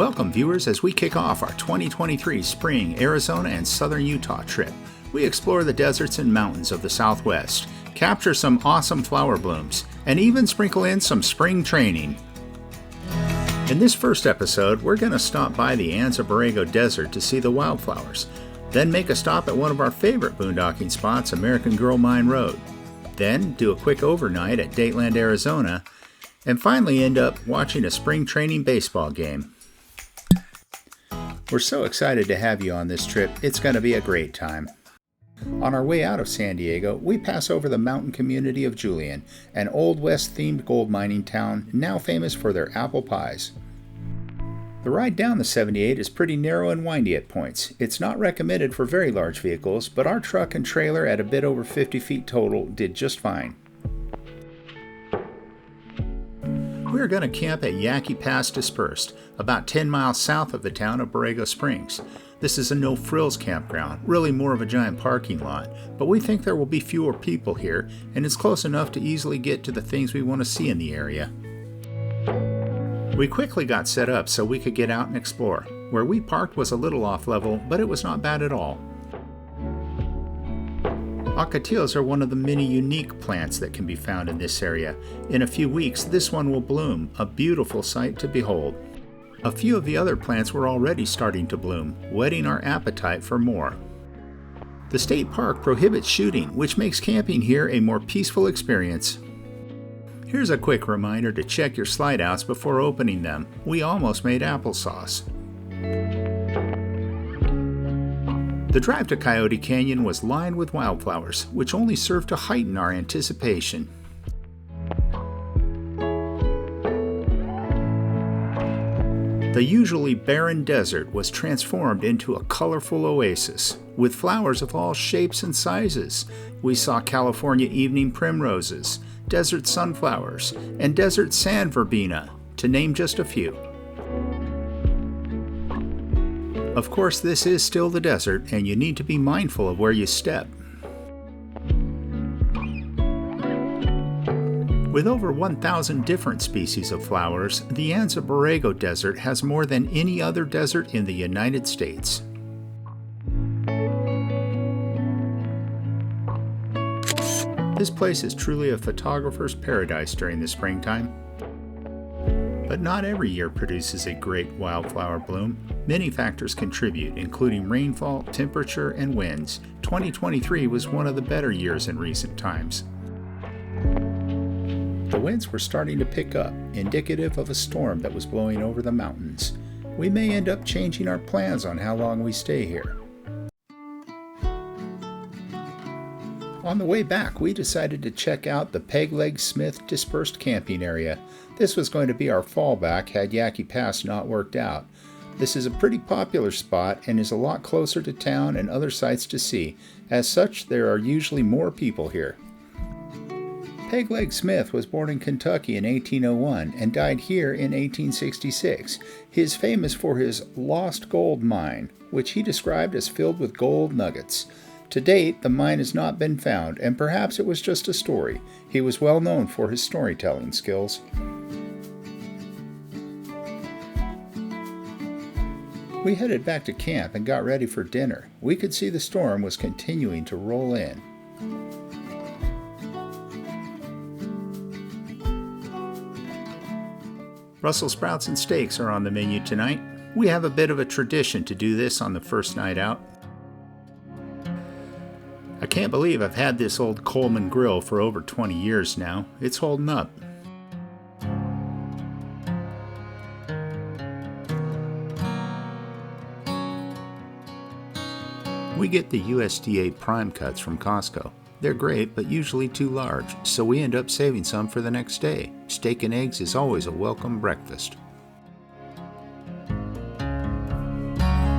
Welcome, viewers, as we kick off our 2023 spring Arizona and southern Utah trip. We explore the deserts and mountains of the Southwest, capture some awesome flower blooms, and even sprinkle in some spring training. In this first episode, we're going to stop by the Anza Borrego Desert to see the wildflowers, then make a stop at one of our favorite boondocking spots, American Girl Mine Road, then do a quick overnight at Dateland, Arizona, and finally end up watching a spring training baseball game. We're so excited to have you on this trip. It's going to be a great time. On our way out of San Diego, we pass over the mountain community of Julian, an Old West-themed gold mining town now famous for their apple pies. The ride down the 78 is pretty narrow and windy at points. It's not recommended for very large vehicles, but our truck and trailer at a bit over 50 feet total did just fine. We're going to camp at Yaqui Pass Dispersed, about 10 miles south of the town of Borrego Springs. This is a no-frills campground, really more of a giant parking lot, but we think there will be fewer people here, and it's close enough to easily get to the things we want to see in the area. We quickly got set up so we could get out and explore. Where we parked was a little off-level, but it was not bad at all. Ocotillos are one of the many unique plants that can be found in this area. In a few weeks, this one will bloom, a beautiful sight to behold. A few of the other plants were already starting to bloom, whetting our appetite for more. The state park prohibits shooting, which makes camping here a more peaceful experience. Here's a quick reminder to check your slide outs before opening them. We almost made applesauce. The drive to Coyote Canyon was lined with wildflowers, which only served to heighten our anticipation. The usually barren desert was transformed into a colorful oasis, with flowers of all shapes and sizes. We saw California evening primroses, desert sunflowers, and desert sand verbena, to name just a few. Of course, this is still the desert, and you need to be mindful of where you step. With over 1,000 different species of flowers, the Anza Borrego Desert has more than any other desert in the United States. This place is truly a photographer's paradise during the springtime. But not every year produces a great wildflower bloom. Many factors contribute, including rainfall, temperature, and winds. 2023 was one of the better years in recent times. The winds were starting to pick up, indicative of a storm that was blowing over the mountains. We may end up changing our plans on how long we stay here. On the way back, we decided to check out the Peg Leg Smith Dispersed camping area. This was going to be our fallback had Yaqui Pass not worked out. This is a pretty popular spot and is a lot closer to town and other sights to see. As such, there are usually more people here. Peg Leg Smith was born in Kentucky in 1801 and died here in 1866. He is famous for his lost gold mine, which he described as filled with gold nuggets. To date, the mine has not been found, and perhaps it was just a story. He was well known for his storytelling skills. We headed back to camp and got ready for dinner. We could see the storm was continuing to roll in. Brussels sprouts and steaks are on the menu tonight. We have a bit of a tradition to do this on the first night out. I can't believe I've had this old Coleman grill for over 20 years now. It's holding up. We get the USDA prime cuts from Costco. They're great, but usually too large, so we end up saving some for the next day. Steak and eggs is always a welcome breakfast.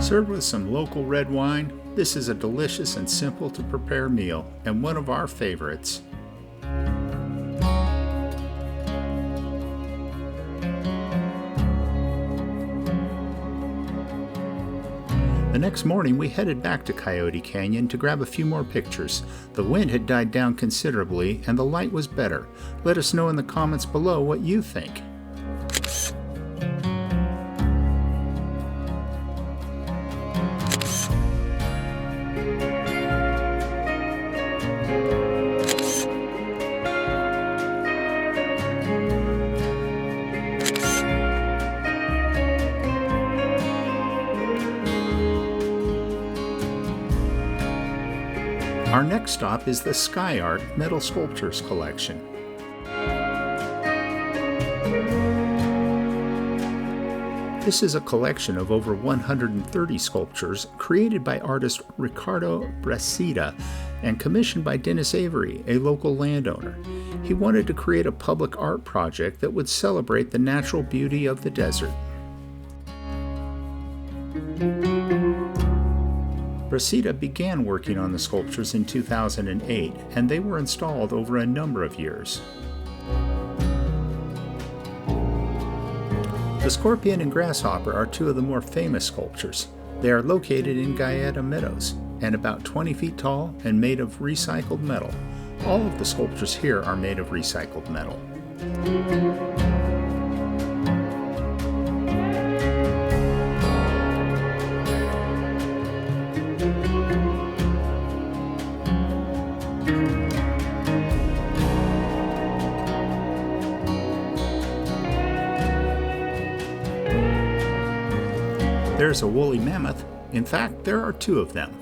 Served with some local red wine, this is a delicious and simple to prepare meal, and one of our favorites. The next morning, we headed back to Coyote Canyon to grab a few more pictures. The wind had died down considerably, and the light was better. Let us know in the comments below what you think. Our next stop is the Sky Art Metal Sculptures Collection. This is a collection of over 130 sculptures created by artist Ricardo Brasida and commissioned by Dennis Avery, a local landowner. He wanted to create a public art project that would celebrate the natural beauty of the desert. Brasida began working on the sculptures in 2008, and they were installed over a number of years. The scorpion and grasshopper are two of the more famous sculptures. They are located in Gaeta Meadows and about 20 feet tall and made of recycled metal. All of the sculptures here are made of recycled metal. There's a woolly mammoth. In fact, there are two of them.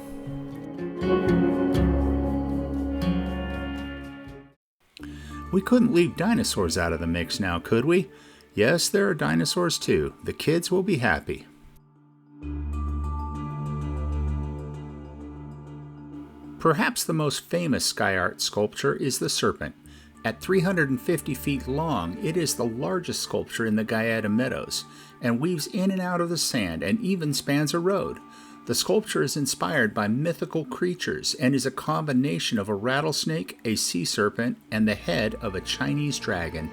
We couldn't leave dinosaurs out of the mix now, could we? Yes, there are dinosaurs too. The kids will be happy. Perhaps the most famous sky art sculpture is the serpent. At 350 feet long, it is the largest sculpture in the Gaeta Meadows and weaves in and out of the sand and even spans a road. The sculpture is inspired by mythical creatures and is a combination of a rattlesnake, a sea serpent, and the head of a Chinese dragon.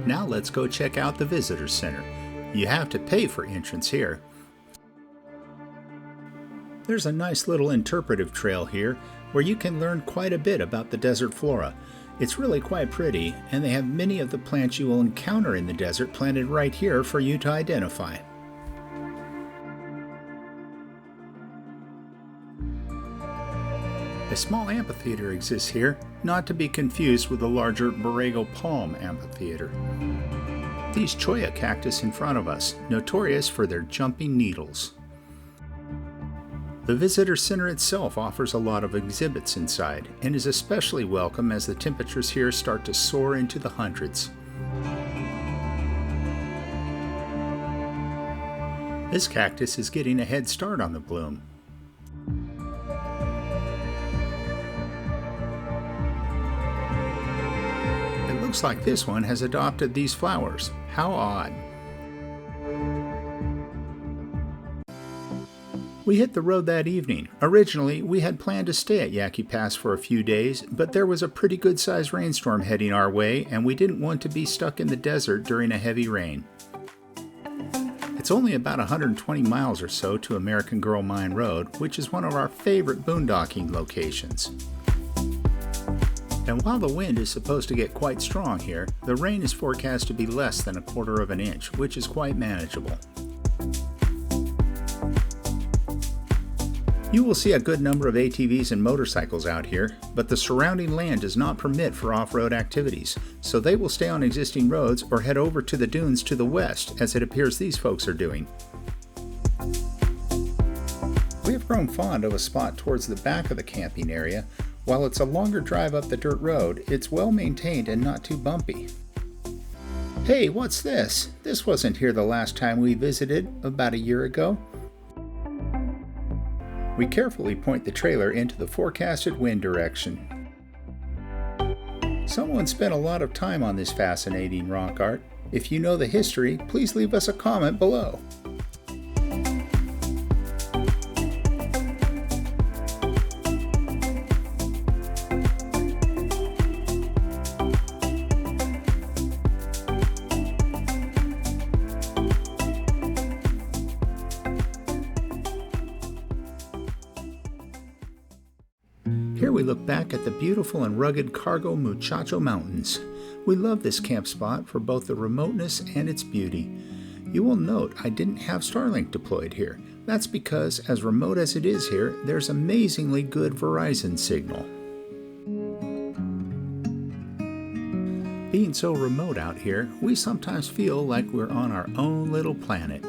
Now let's go check out the visitor center. You have to pay for entrance here. There's a nice little interpretive trail here where you can learn quite a bit about the desert flora. It's really quite pretty, and they have many of the plants you will encounter in the desert planted right here for you to identify. A small amphitheater exists here, not to be confused with the larger Borrego Palm Amphitheater. These cholla cactus in front of us, notorious for their jumping needles. The visitor center itself offers a lot of exhibits inside and is especially welcome as the temperatures here start to soar into the hundreds. This cactus is getting a head start on the bloom. It looks like this one has adopted these flowers. How odd. We hit the road that evening. Originally, we had planned to stay at Yaqui Pass for a few days, but there was a pretty good-sized rainstorm heading our way, and we didn't want to be stuck in the desert during a heavy rain. It's only about 120 miles or so to American Girl Mine Road, which is one of our favorite boondocking locations. And while the wind is supposed to get quite strong here, the rain is forecast to be less than 1/4 of an inch, which is quite manageable. You will see a good number of ATVs and motorcycles out here, but the surrounding land does not permit for off-road activities, so they will stay on existing roads or head over to the dunes to the west, as it appears these folks are doing. We have grown fond of a spot towards the back of the camping area. While it's a longer drive up the dirt road, it's well maintained and not too bumpy. Hey, what's this? This wasn't here the last time we visited, about a year ago. We carefully point the trailer into the forecasted wind direction. Someone spent a lot of time on this fascinating rock art. If you know the history, please leave us a comment below. Here we look back at the beautiful and rugged Cargo Muchacho Mountains. We love this camp spot for both the remoteness and its beauty. You will note I didn't have Starlink deployed here. That's because, as remote as it is here, there's amazingly good Verizon signal. Being so remote out here, we sometimes feel like we're on our own little planet.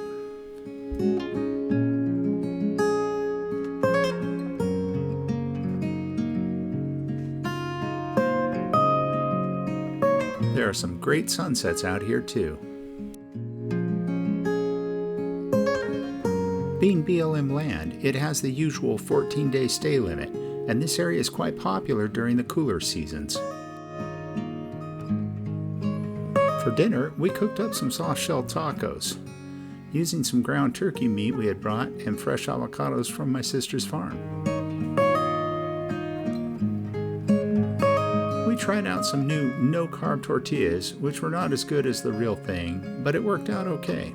There are some great sunsets out here too. Being BLM land, it has the usual 14-day stay limit, and this area is quite popular during the cooler seasons. For dinner, we cooked up some soft-shell tacos, using some ground turkey meat we had brought and fresh avocados from my sister's farm. We tried out some new no-carb tortillas, which were not as good as the real thing, but it worked out okay.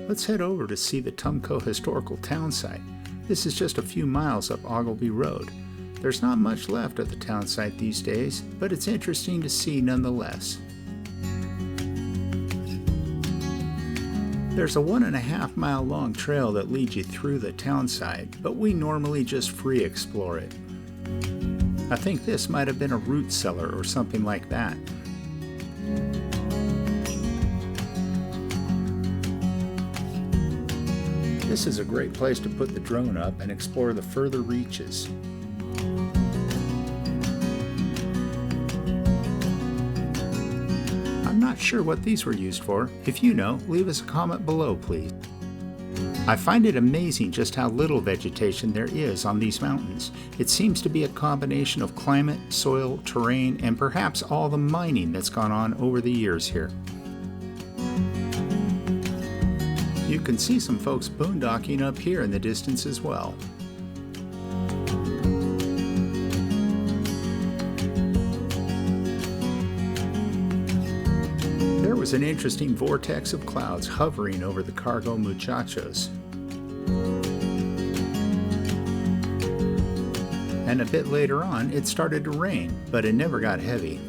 Let's head over to see the Tumco historical townsite. This is just a few miles up Ogilvie Road. There's not much left of the townsite these days, but it's interesting to see nonetheless. There's a 1.5 mile long trail that leads you through the townsite, but we normally just free explore it. I think this might have been a root cellar or something like that. This is a great place to put the drone up and explore the further reaches. I'm not sure what these were used for. If you know, leave us a comment below, please. I find it amazing just how little vegetation there is on these mountains. It seems to be a combination of climate, soil, terrain, and perhaps all the mining that's gone on over the years here. You can see some folks boondocking up here in the distance as well. There was an interesting vortex of clouds hovering over the cargo muchachos. And a bit later on, it started to rain, but it never got heavy.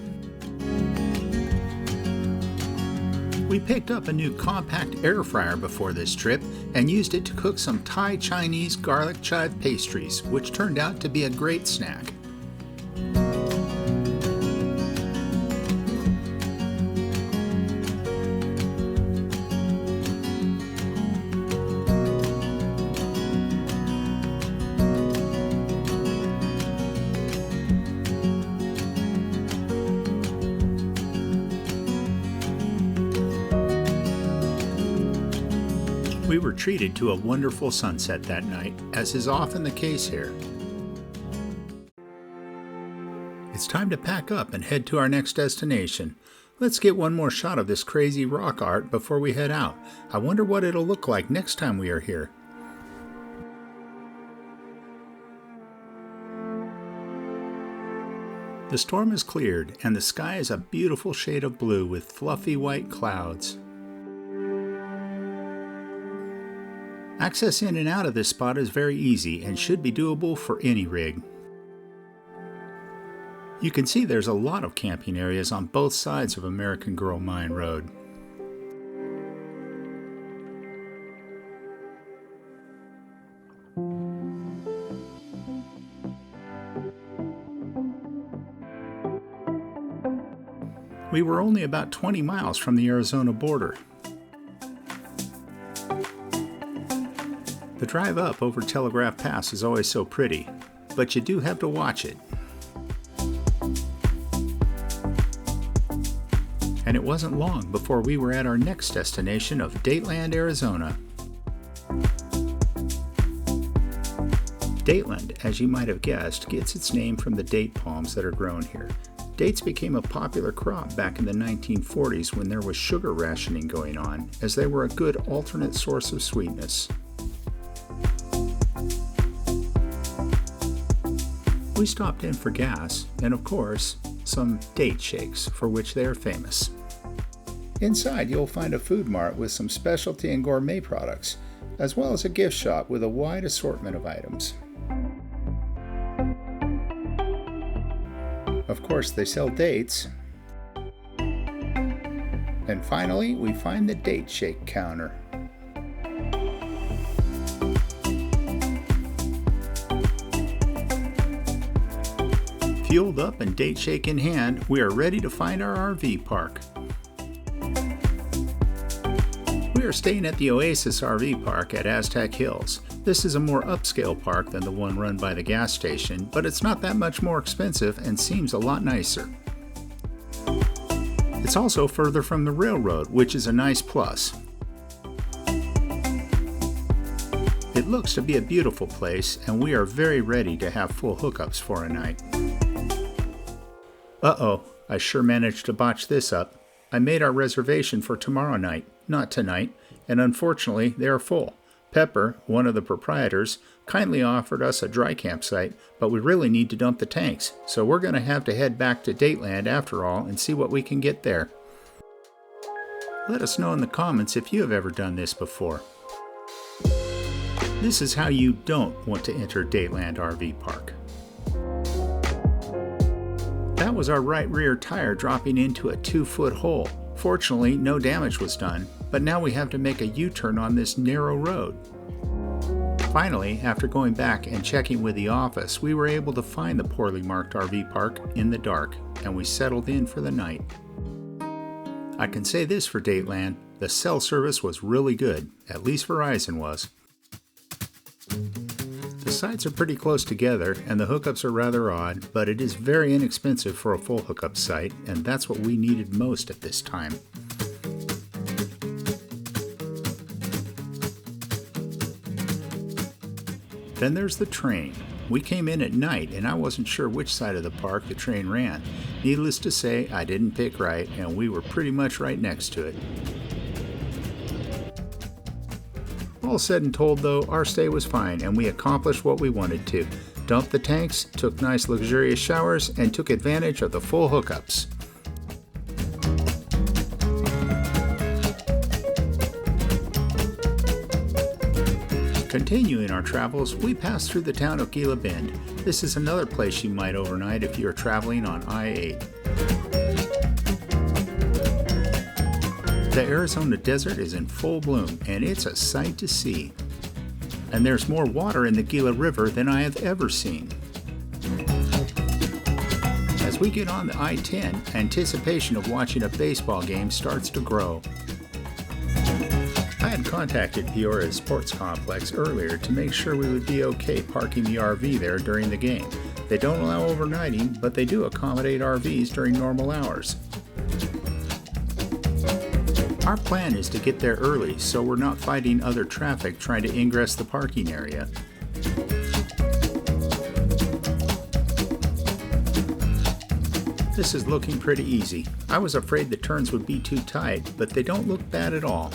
We picked up a new compact air fryer before this trip and used it to cook some Thai Chinese garlic chive pastries, which turned out to be a great snack. We were treated to a wonderful sunset that night, as is often the case here. It's time to pack up and head to our next destination. Let's get one more shot of this crazy rock art before we head out. I wonder what it'll look like next time we are here. The storm has cleared, and the sky is a beautiful shade of blue with fluffy white clouds. Access in and out of this spot is very easy and should be doable for any rig. You can see there's a lot of camping areas on both sides of American Girl Mine Road. We were only about 20 miles from the Arizona border. The drive up over Telegraph Pass is always so pretty, but you do have to watch it. And it wasn't long before we were at our next destination of Dateland, Arizona. Dateland, as you might have guessed, gets its name from the date palms that are grown here. Dates became a popular crop back in the 1940s when there was sugar rationing going on, as they were a good alternate source of sweetness. We stopped in for gas, and of course, some date shakes, for which they are famous. Inside, you'll find a food mart with some specialty and gourmet products, as well as a gift shop with a wide assortment of items. Of course, they sell dates. And finally, we find the date shake counter. Fueled up and date shake in hand, we are ready to find our RV park. We We are staying at the Oasis RV Park at Aztec Hills. This is a more upscale park than the one run by the gas station, but it's not that much more expensive and seems a lot nicer. It's also further from the railroad, which is a nice plus. It looks to be a beautiful place, and we are very ready to have full hookups for a night. Uh-oh, I sure managed to botch this up. I made our reservation for tomorrow night, not tonight, and unfortunately they are full. Pepper, one of the proprietors, kindly offered us a dry campsite, but we really need to dump the tanks, so we're going to have to head back to Dateland after all and see what we can get there. Let us know in the comments if you have ever done this before. This is how you don't want to enter Dateland RV Park. That was our right rear tire dropping into a 2-foot hole. Fortunately, no damage was done, but now we have to make a U-turn on this narrow road. Finally, after going back and checking with the office, we were able to find the poorly marked RV park in the dark, and we settled in for the night. I can say this for Dateland, the cell service was really good, at least Verizon was. The sites are pretty close together and the hookups are rather odd, but it is very inexpensive for a full hookup site, and that's what we needed most at this time. Then there's the train. We came in at night and I wasn't sure which side of the park the train ran. Needless to say, I didn't pick right and we were pretty much right next to it. All said and told though, our stay was fine and we accomplished what we wanted to. Dumped the tanks, took nice luxurious showers, and took advantage of the full hookups. Continuing our travels, we passed through the town of Gila Bend. This is another place you might overnight if you are traveling on I-8. The Arizona desert is in full bloom, and it's a sight to see. And there's more water in the Gila River than I have ever seen. As we get on the I-10, anticipation of watching a baseball game starts to grow. I had contacted Peoria Sports Complex earlier to make sure we would be okay parking the RV there during the game. They don't allow overnighting, but they do accommodate RVs during normal hours. Our plan is to get there early so we're not fighting other traffic trying to ingress the parking area. This is looking pretty easy. I was afraid the turns would be too tight, but they don't look bad at all.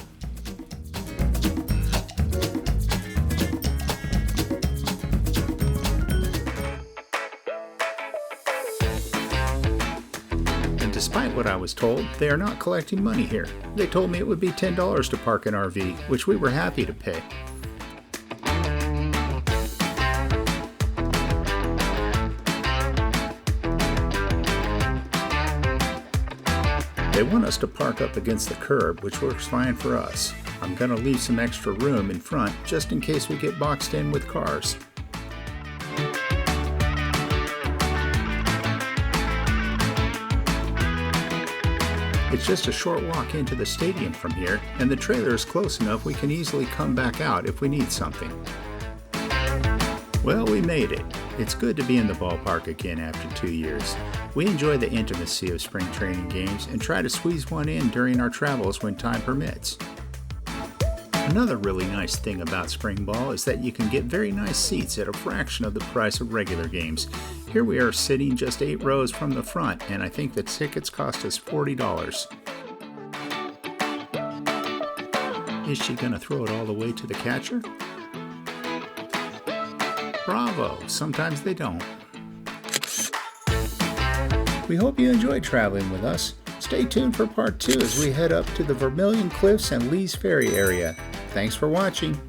Despite what I was told, they are not collecting money here. They told me it would be $10 to park an RV, which we were happy to pay. They want us to park up against the curb, which works fine for us. I'm going to leave some extra room in front just in case we get boxed in with cars. It's just a short walk into the stadium from here, and the trailer is close enough we can easily come back out if we need something. Well, we made it. It's good to be in the ballpark again after 2 years. We enjoy the intimacy of spring training games and try to squeeze one in during our travels when time permits. Another really nice thing about spring ball is that you can get very nice seats at a fraction of the price of regular games. Here we are sitting just 8 rows from the front, and I think the tickets cost us $40. Is she gonna throw it all the way to the catcher? Bravo! Sometimes they don't. We hope you enjoyed traveling with us. Stay tuned for part 2 as we head up to the Vermilion Cliffs and Lee's Ferry area. Thanks for watching.